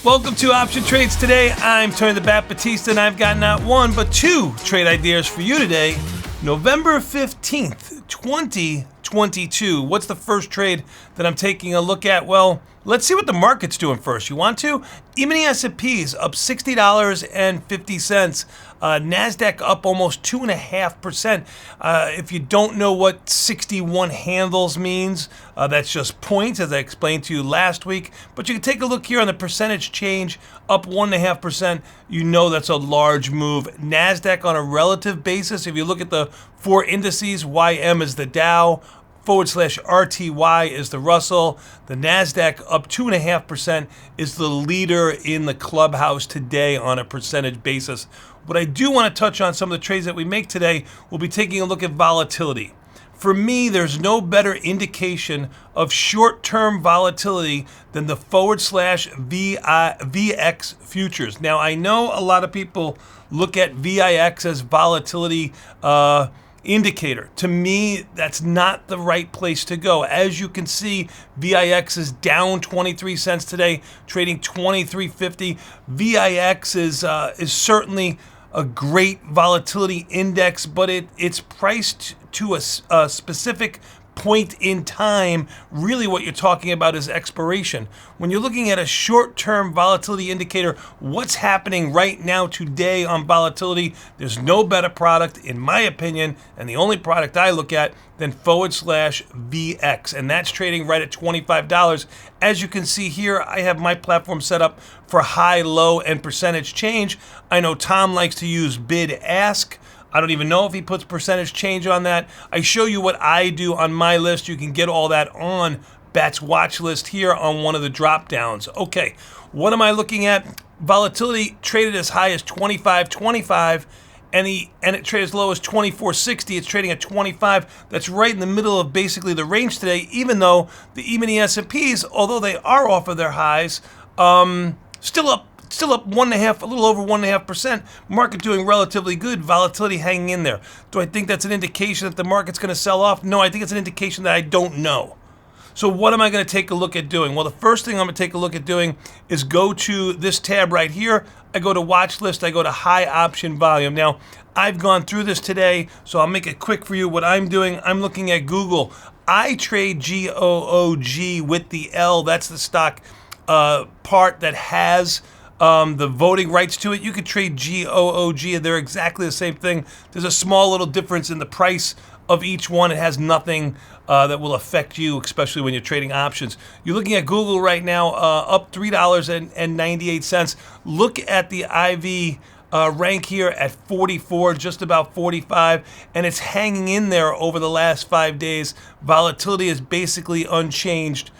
Welcome to Option Trades. Today, I'm Tony the Bat Batista, and I've got not one, but two trade ideas for you today. November 15th, 2022. What's the first trade that I'm taking a look at? Well, let's see what the market's doing first. You want to? E-mini S&P's up $60.50. NASDAQ up almost 2.5%. If you don't know what 61 handles means, that's just points, as I explained to you last week. But you can take a look here on the percentage change, up 1.5%. You know that's a large move. NASDAQ on a relative basis, if you look at the four indices, YM is the Dow, /RTY is the Russell. The NASDAQ up 2.5% is the leader in the clubhouse today on a percentage basis. What I do want to touch on some of the trades that we make today, we'll be taking a look at volatility. For me, there's no better indication of short-term volatility than the /VX futures. Now, I know a lot of people look at VIX as volatility indicator. To me, that's not the right place to go. As you can see, VIX is down 23 cents today, trading 23.50. VIX is certainly a great volatility index, but it's priced to a specific point in time. Really what you're talking about is expiration. When you're looking at a short-term volatility indicator, what's happening right now today on volatility, there's no better product, in my opinion, and the only product I look at than /VX, and that's trading right at $25. As you can see here, I have my platform set up for high, low, and percentage change. I know Tom likes to use bid ask. I don't even know if he puts percentage change on that. I show you what I do on my list. You can get all that on Bat's watch list here on one of the drop downs. Okay, what am I looking at? Volatility traded as high as 25.25, and it traded as low as 24.60. It's trading at 25. That's right in the middle of basically the range today, even though the E-mini S&Ps, although they are off of their highs, still up 1.5%, a little over 1.5%. Market doing relatively good. Volatility hanging in there. Do I think that's an indication that the market's going to sell off? No, I think it's an indication that I don't know. So what am I going to take a look at doing? Well, the first thing I'm going to take a look at doing is go to this tab right here. I go to watch list. I go to high option volume. Now, I've gone through this today, so I'll make it quick for you. What I'm doing, I'm looking at Google. I trade GOOG with the L. That's the stock part that has the voting rights to it. You could trade GOOG, and they're exactly the same thing. There's a small little difference in the price of each one. It has nothing that will affect you, especially when you're trading options. You're looking at Google right now, up $3.98. Look at the IV rank here at 44, just about 45, and it's hanging in there over the last 5 days. Volatility is basically unchanged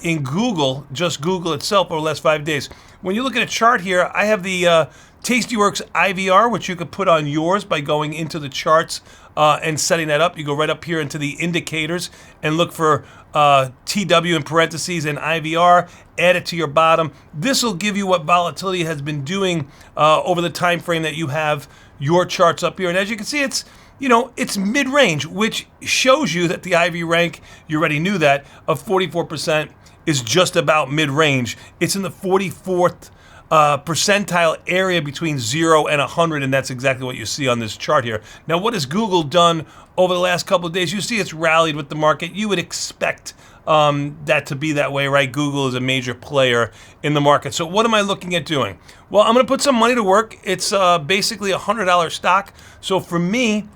in Google, just Google itself, over the last 5 days. When you look at a chart here, I have the Tastyworks IVR, which you could put on yours by going into the charts and setting that up. You go right up here into the indicators and look for TW in parentheses and IVR, add it to your bottom. This will give you what volatility has been doing over the time frame that you have your charts up here. And as you can see, it's mid-range, which shows you that the IV rank, you already knew that, of 44% is just about mid-range. It's in the 44th percentile area between 0 and 100, and that's exactly what you see on this chart here. Now, what has Google done over the last couple of days? You see it's rallied with the market. You would expect that to be that way, right? Google is a major player in the market. So what am I looking at doing? Well, I'm going to put some money to work. It's basically a $100 stock. So for me,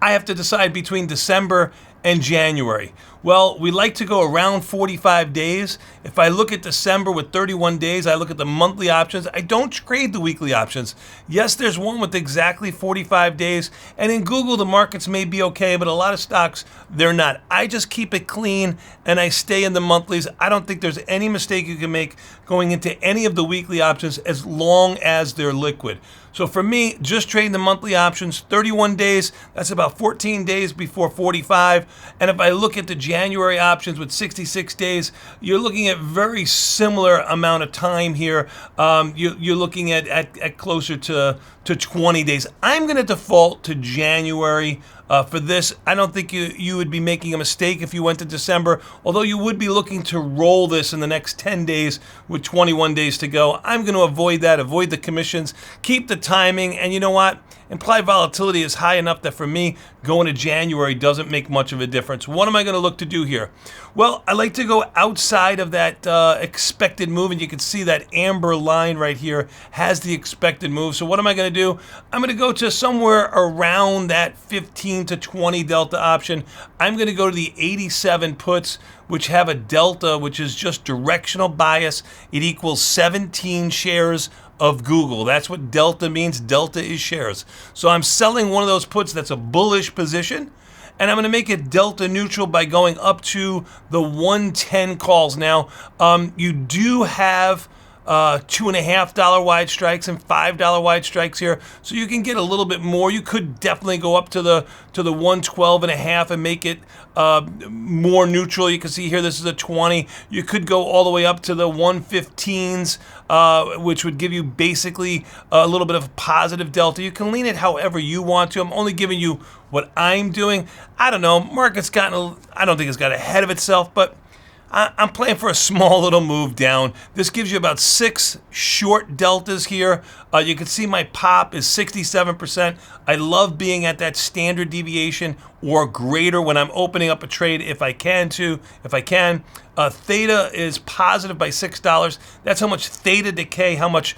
I have to decide between December and January. Well, we like to go around 45 days. If I look at December with 31 days, I look at the monthly options. I don't trade the weekly options. Yes, there's one with exactly 45 days. And in Google, the markets may be okay, but a lot of stocks, they're not. I just keep it clean and I stay in the monthlies. I don't think there's any mistake you can make going into any of the weekly options as long as they're liquid. So for me, just trading the monthly options, 31 days, that's about 14 days before 45. And if I look at the January options with 66 days, you're looking at very similar amount of time here. You're looking at closer to 20 days. I'm going to default to January for this. I don't think you would be making a mistake if you went to December, although you would be looking to roll this in the next 10 days with 21 days to go. I'm going to avoid that, avoid the commissions, keep the timing, and you know what? Implied volatility is high enough that for me, going to January doesn't make much of a difference. What am I going to look to do here? Well, I like to go outside of that expected move, and you can see that amber line right here has the expected move. So what am I going to do? I'm going to go to somewhere around that 15 to 20 delta option. I'm going to go to the 87 puts, which have a delta, which is just directional bias. It equals 17 shares of Google. That's what delta means. Delta is shares. So I'm selling one of those puts that's a bullish position, and I'm going to make it delta neutral by going up to the 110 calls. Now, you do have $2.50 wide strikes and $5 wide strikes here, so you can get a little bit more. You could definitely go up to the 112.5 and make it more neutral. You can see here this is a 20. You could go all the way up to the 115s, which would give you basically a little bit of positive delta. You can lean it however you want to. I'm only giving you what I'm doing. I don't know. Market's I don't think it's got ahead of itself, but I'm playing for a small little move down. This gives you about 6 short deltas here. You can see my pop is 67%. I love being at that standard deviation or greater when I'm opening up a trade if I can. Theta is positive by $6. That's how much theta decay, how much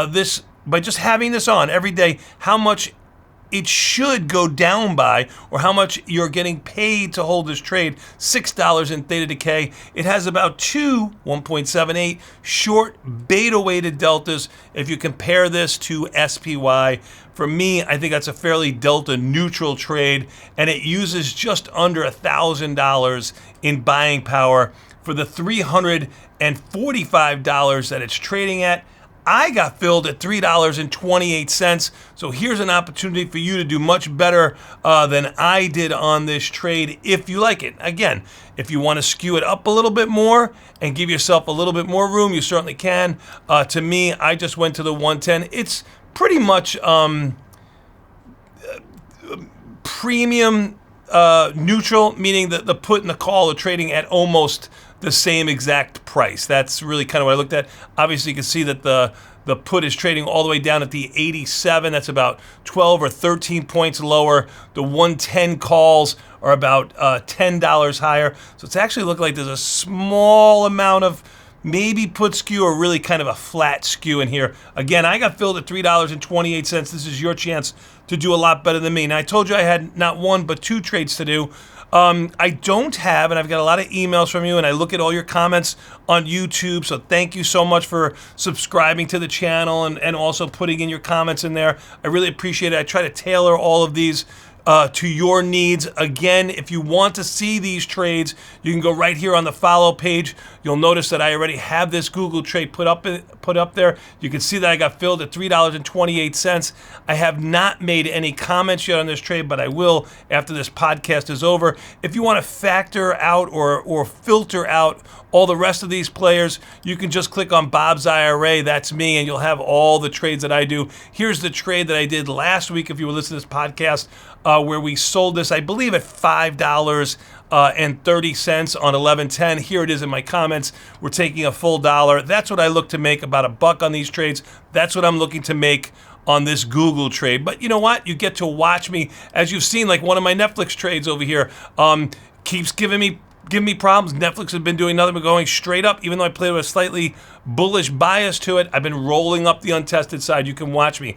this, by just having this on every day, how much it should go down by, or how much you're getting paid to hold this trade. $6 in theta decay. It has about 1.78 short beta weighted deltas. If you compare this to SPY, for me, I think that's a fairly delta neutral trade, and it uses just under $1,000 in buying power for the $345 that it's trading at. I got filled at $3.28. So here's an opportunity for you to do much better than I did on this trade if you like it. Again, if you want to skew it up a little bit more and give yourself a little bit more room, you certainly can. To me, I just went to the 110. It's pretty much premium neutral, meaning that the put and the call are trading at almost the same exact price. That's really kind of what I looked at. Obviously, you can see that the put is trading all the way down at the 87. That's about 12 or 13 points lower. The 110 calls are about $10 higher. So it's actually looking like there's a small amount of maybe put skew or really kind of a flat skew in here. Again, I got filled at $3.28. This is your chance to do a lot better than me. Now, I told you I had not one but 2 trades to do. I don't have, and I've got a lot of emails from you, and I look at all your comments on YouTube, so thank you so much for subscribing to the channel and also putting in your comments in there. I really appreciate it. I try to tailor all of these to your needs. Again, if you want to see these trades, you can go right here on the follow page. You'll notice that I already have this Google trade put up there. You can see that I got filled at $3.28. I have not made any comments yet on this trade, but I will after this podcast is over. If you want to factor out or filter out all the rest of these players, you can just click on Bob's IRA. That's me, and you'll have all the trades that I do. Here's the trade that I did last week, if you were listening to this podcast, where we sold this, I believe, at $5.30 on 11/10. Here it is in my comments. We're taking a full dollar. That's what I look to make, about $1 on these trades. That's what I'm looking to make on this Google trade. But you know what? You get to watch me, as you've seen, like one of my Netflix trades over here, keeps giving me problems. Netflix has been doing nothing but going straight up, even though I played with a slightly bullish bias to it. I've been rolling up the untested side. You can watch me.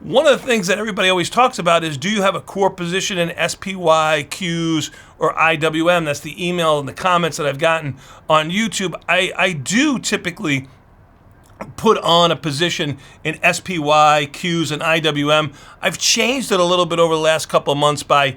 One of the things that everybody always talks about is, do you have a core position in SPY, Qs, or IWM? That's the email and the comments that I've gotten on YouTube. I do typically put on a position in SPY, Qs, and IWM. I've changed it a little bit over the last couple of months by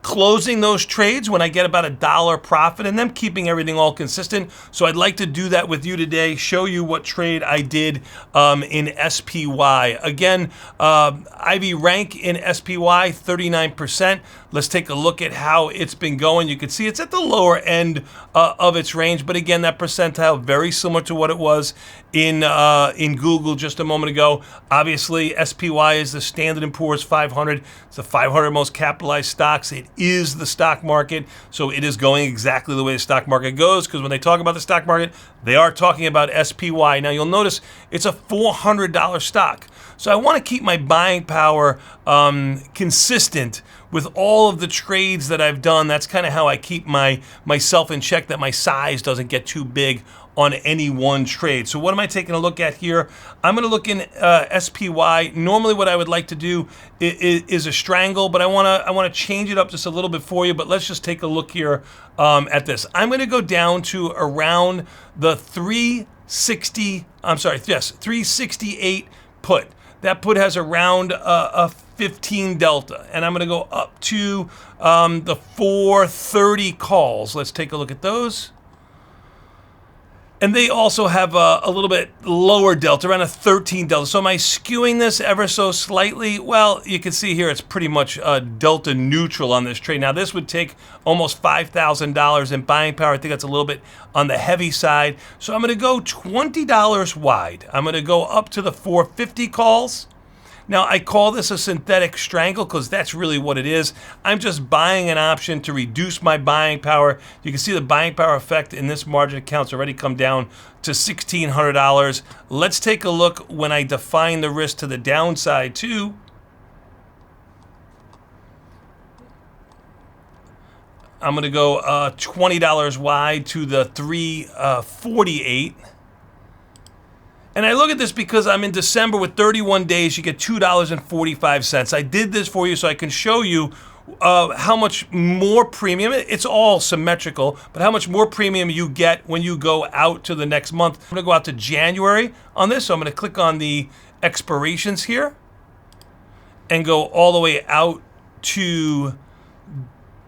closing those trades when I get about $1 profit in them, keeping everything all consistent. So I'd like to do that with you today, show you what trade I did in SPY. Again, IV rank in SPY, 39%. Let's take a look at how it's been going. You can see it's at the lower end of its range, but again, that percentile very similar to what it was in Google just a moment ago. Obviously, SPY is the Standard & Poor's 500. It's the 500 most capitalized stocks. It is the stock market, so it is going exactly the way the stock market goes, because when they talk about the stock market, they are talking about SPY. Now, you'll notice it's a $400 stock. So I want to keep my buying power consistent with all of the trades that I've done. That's kind of how I keep myself in check, that my size doesn't get too big on any one trade. So what am I taking a look at here? I'm going to look in SPY. Normally what I would like to do is a strangle, but I want to change it up just a little bit for you. But let's just take a look here at this. I'm going to go down to around the 368 put. That put has around a 15 delta, and I'm going to go up to the 430 calls. Let's take a look at those. And they also have a little bit lower delta, around a 13 delta. So am I skewing this ever so slightly? Well, you can see here it's pretty much delta neutral on this trade. Now, this would take almost $5,000 in buying power. I think that's a little bit on the heavy side. So I'm going to go $20 wide. I'm going to go up to the 450 calls. Now, I call this a synthetic strangle because that's really what it is. I'm just buying an option to reduce my buying power. You can see the buying power effect in this margin account's already come down to $1,600. Let's take a look when I define the risk to the downside too. I'm going to go $20 wide to the 348. And I look at this because I'm in December with 31 days. You get $2.45. I did this for you so I can show you how much more premium. It's all symmetrical, but how much more premium you get when you go out to the next month. I'm going to go out to January on this. So I'm going to click on the expirations here and go all the way out to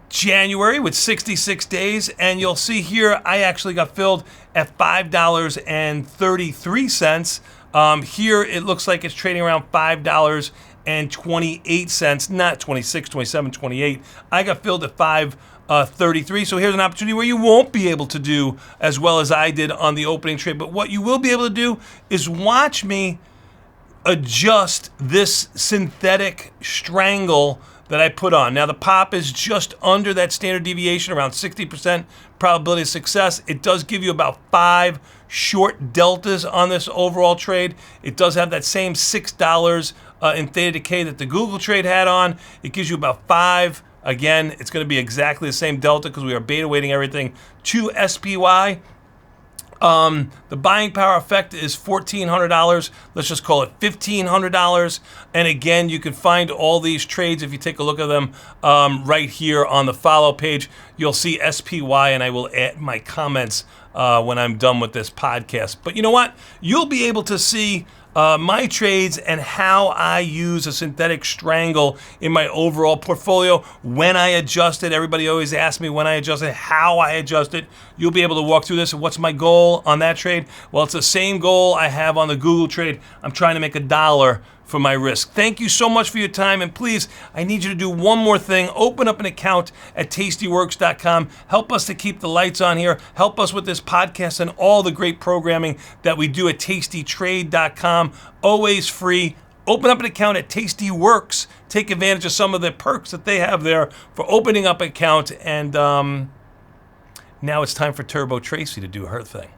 January with 66 days, and you'll see here I actually got filled at $5.33. Here it looks like it's trading around $5.28, not 26, 27, 28. I got filled at $5.33. So here's an opportunity where you won't be able to do as well as I did on the opening trade, but what you will be able to do is watch me adjust this synthetic strangle that I put on. Now, the pop is just under that standard deviation, around 60% probability of success. It does give you about 5 short deltas on this overall trade. It does have that same $6 in theta decay that the Google trade had on. It gives you about 5. Again, it's going to be exactly the same delta because we are beta weighting everything to SPY. The buying power effect is $1,400. Let's just call it $1,500. And again, you can find all these trades if you take a look at them right here on the follow page. You'll see SPY, and I will add my comments when I'm done with this podcast. But you know what? You'll be able to see my trades and how I use a synthetic strangle in my overall portfolio when I adjust it. Everybody always asks me when I adjust it, how I adjust it. You'll be able to walk through this. And what's my goal on that trade? Well, it's the same goal I have on the Google trade. I'm trying to make $1 for my risk. Thank you so much for your time, and please, I need you to do one more thing. Open up an account at tastyworks.com. Help us to keep the lights on here. Help us with this podcast and all the great programming that we do at tastytrade.com. Always free. Open up an account at Tastyworks. Take advantage of some of the perks that they have there for opening up an account. And now it's time for Turbo Tracy to do her thing.